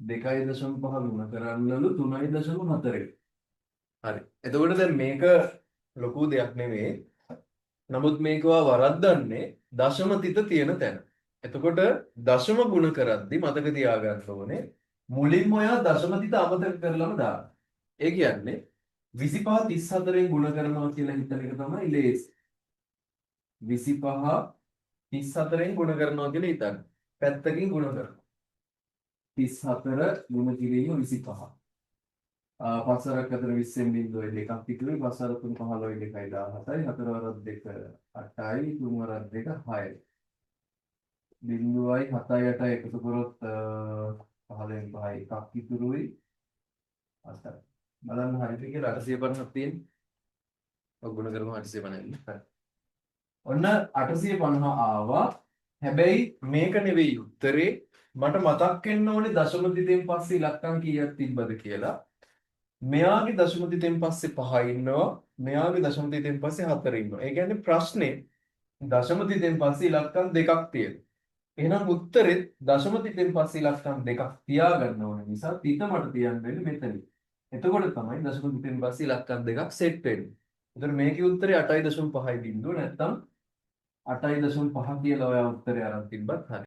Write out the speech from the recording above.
2.5 ගුණ කරන්නලු 3.4. හරි. එතකොට දැන් මේක ලොකු දෙයක් නෙවෙයි. නමුත් මේකවා වරද්දන්නේ දශම තිත තියෙන තැන. එතකොට දශම ගුණ කරද්දි මතක තියාගන්න ඕනේ මුලින්ම ඔයා දශම තිත අමතක කරලම දාන්න. ඒ කියන්නේ 25 34න් ගුණ කරනවා කියලා හිතන එක තමයි ලේසි. 25 34න් ගුණ කරනවා කියලා හිතන්න. පැත්තකින් ගුණ කරනවා. 34 ගුණ කිරීම 25. පස්වරක් අතර 20න් බිඳුවයි දෙකක් ඉතුරුයි. පස්වර 3 15යි 2යි 17යි. හතරවරක් 2 8යි. තුන්වරක් 2 6යි. බිඳුවයි 7යි 8යි එකතු කරොත් 15න් 5යි එකක් ඉතුරුයි. 8යි. බලන්න හරියට කියලා 850ක් තියෙන්නේ. ඔය ගුණ කරමු 850 හරි. ඔන්න 850 ආවා. හැබැයි මේක නෙවෙයි උත්තරේ. මට මතක් වෙන්න ඕනේ දශම තිතෙන් පස්සේ ඉලක්කම් කීයක් තිබ්බද කියලා. මෙයාගේ දශම තිතෙන් පස්සේ 5 ඉන්නවා. මෙයාගේ දශම තිතෙන් පස්සේ 4 ඉන්නවා. ඒ කියන්නේ ප්‍රශ්නේ දශම තිතෙන් පස්සේ ඉලක්කම් දෙකක් තියෙනවා. එහෙනම් උත්තරෙත් දශම තිතෙන් පස්සේ ඉලක්කම් දෙකක් තියාගන්න ඕන නිසා තිත මට තියන්න වෙන්නේ මෙතන. එතකොට තමයි දශම තිතෙන් පස්සේ ඉලක්කම් දෙකක් සෙට් වෙන්නේ. එතකොට මේකේ උත්තරේ 8.5 නැත්නම් 8.5 කියලා ඔයා උත්තරය අරන් තිබ්බත් හරි.